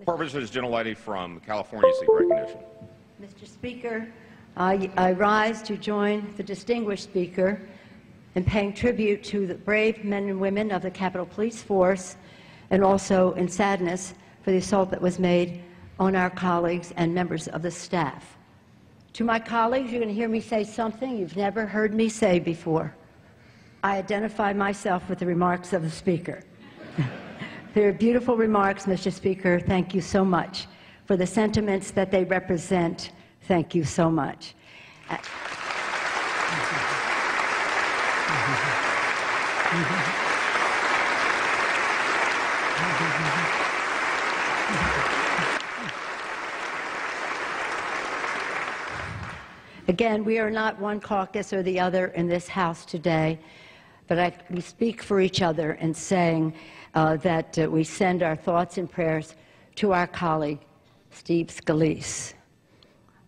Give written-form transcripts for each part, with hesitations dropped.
Purpose is gentlelady from California seek recognition. Mr. Speaker, I rise to join the distinguished speaker in paying tribute to the brave men and women of the Capitol Police Force, and also in sadness for the assault that was made on our colleagues and members of the staff. To my colleagues, you're going to hear me say something you've never heard me say before. I identify myself with the remarks of the Speaker. They're beautiful remarks, Mr. Speaker. Thank you so much. For the sentiments that they represent, thank you so much. Again, we are not one caucus or the other in this House today, but we speak for each other in saying that we send our thoughts and prayers to our colleague, Steve Scalise.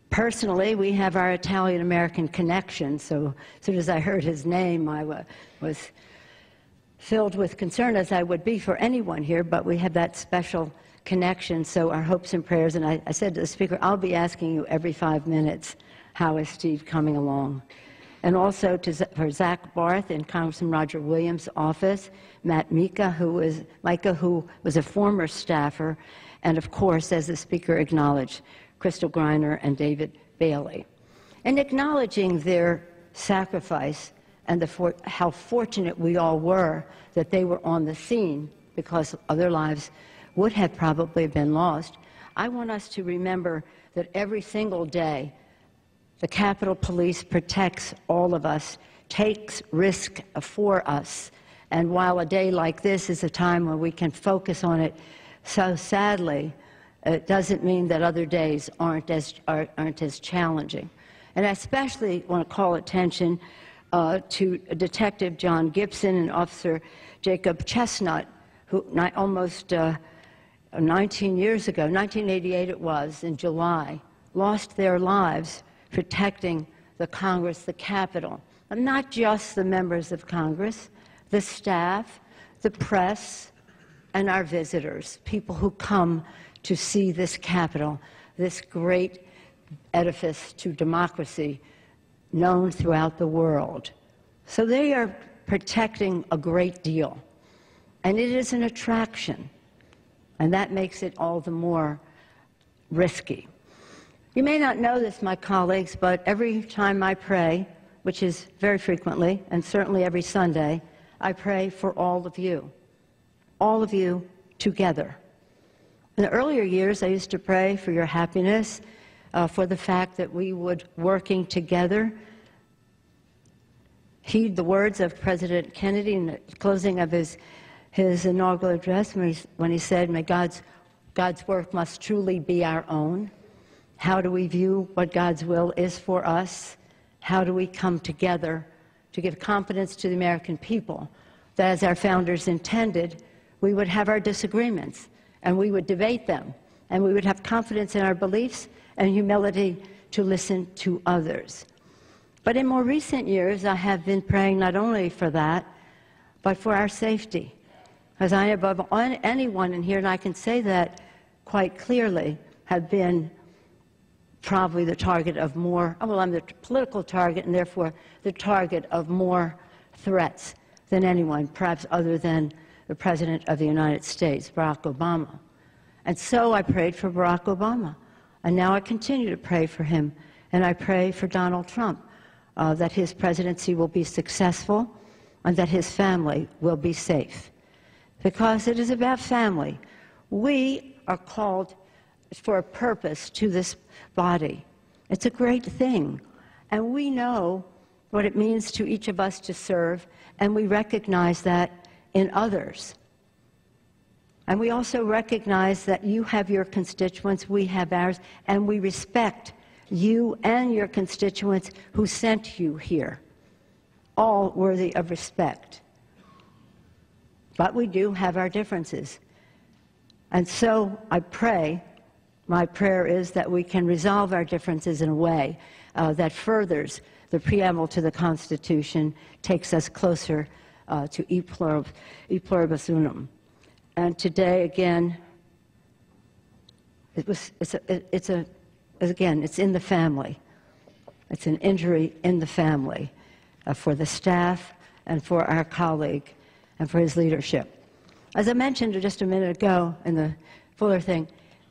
Personally, we have our Italian-American connection, so as soon as I heard his name, I was filled with concern, as I would be for anyone here, but we have that special connection, so our hopes and prayers. And I said to the Speaker, I'll be asking you every 5 minutes, how is Steve coming along? And also for Zach Barth in Congressman Roger Williams' office, Matt Mika, who was a former staffer, and of course, as the Speaker acknowledged, Crystal Griner and David Bailey. And acknowledging their sacrifice and how fortunate we all were that they were on the scene, because other lives would have probably been lost, I want us to remember that every single day the Capitol Police protects all of us, takes risk for us. And while a day like this is a time when we can focus on it, so sadly, it doesn't mean that other days aren't as challenging. And I especially want to call attention to Detective John Gibson and Officer Jacob Chestnut, who almost 19 years ago, 1988 it was, in July, lost their lives protecting the Congress, the Capitol. And not just the members of Congress, the staff, the press, and our visitors, people who come to see this Capitol, this great edifice to democracy known throughout the world. So they are protecting a great deal. And it is an attraction. And that makes it all the more risky. You may not know this, my colleagues, but every time I pray, which is very frequently, and certainly every Sunday, I pray for all of you together. In the earlier years, I used to pray for your happiness, for the fact that we would, working together, heed the words of President Kennedy in the closing of his inaugural address when he said, "May God's work must truly be our own." How do we view what God's will is for us? How do we come together to give confidence to the American people that, as our founders intended, we would have our disagreements and we would debate them, and we would have confidence in our beliefs and humility to listen to others. But in more recent years, I have been praying not only for that, but for our safety. As I, above anyone in here, and I can say that quite clearly, have been probably the target of more, well, I'm the political target and therefore the target of more threats than anyone, perhaps other than the President of the United States, Barack Obama. And so I prayed for Barack Obama. And now I continue to pray for him. And I pray for Donald Trump, that his presidency will be successful and that his family will be safe. Because it is about family. We are called for a purpose to this body. It's a great thing. And we know what it means to each of us to serve, and we recognize that in others. And we also recognize that you have your constituents, we have ours, and we respect you and your constituents who sent you here, all worthy of respect. But we do have our differences. And so I pray, my prayer is that we can resolve our differences in a way that furthers the preamble to the Constitution, takes us closer to e pluribus unum. And today, again, Again, it's in the family. It's an injury in the family for the staff and for our colleague and for his leadership. As I mentioned just a minute ago in the Fuller thing,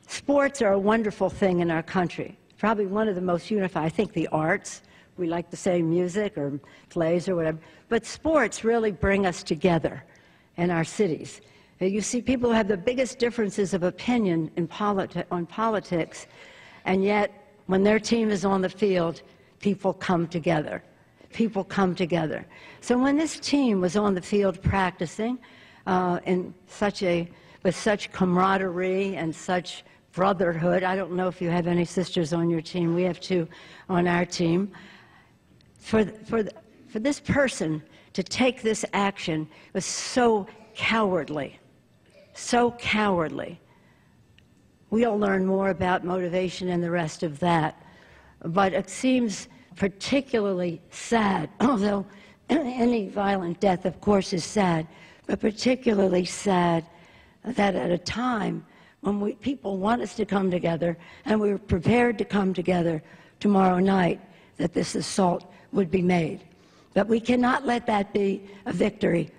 sports are a wonderful thing in our country. Probably one of the most unified. I think the arts, we like to say music or plays or whatever, but sports really bring us together in our cities. You see people who have the biggest differences of opinion on politics, and yet when their team is on the field, people come together. People come together. So when this team was on the field practicing with such camaraderie and such brotherhood, I don't know if you have any sisters on your team. We have two on our team. For this person to take this action was so cowardly, so cowardly. We'll learn more about motivation and the rest of that, but it seems particularly sad, although any violent death, of course, is sad, but particularly sad that at a time when people want us to come together, and we're prepared to come together tomorrow night, that this assault would be made. But we cannot let that be a victory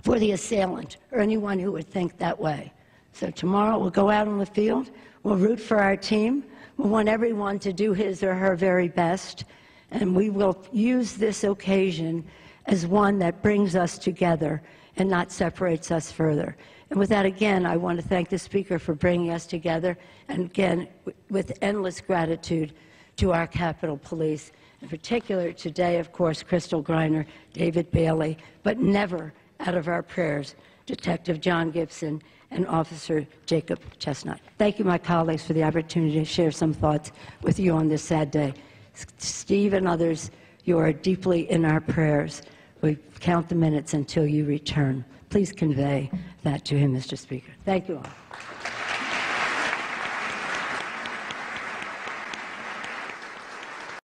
for the assailant or anyone who would think that way. So tomorrow we'll go out on the field, we'll root for our team, we want everyone to do his or her very best, and we will use this occasion as one that brings us together and not separates us further. And with that, again, I want to thank the Speaker for bringing us together, and again, with endless gratitude to our Capitol Police, in particular today, of course, Crystal Griner, David Bailey, but never out of our prayers, Detective John Gibson and Officer Jacob Chestnut. Thank you, my colleagues, for the opportunity to share some thoughts with you on this sad day. Steve and others, you are deeply in our prayers. We count the minutes until you return. Please convey that to him, Mr. Speaker. Thank you all.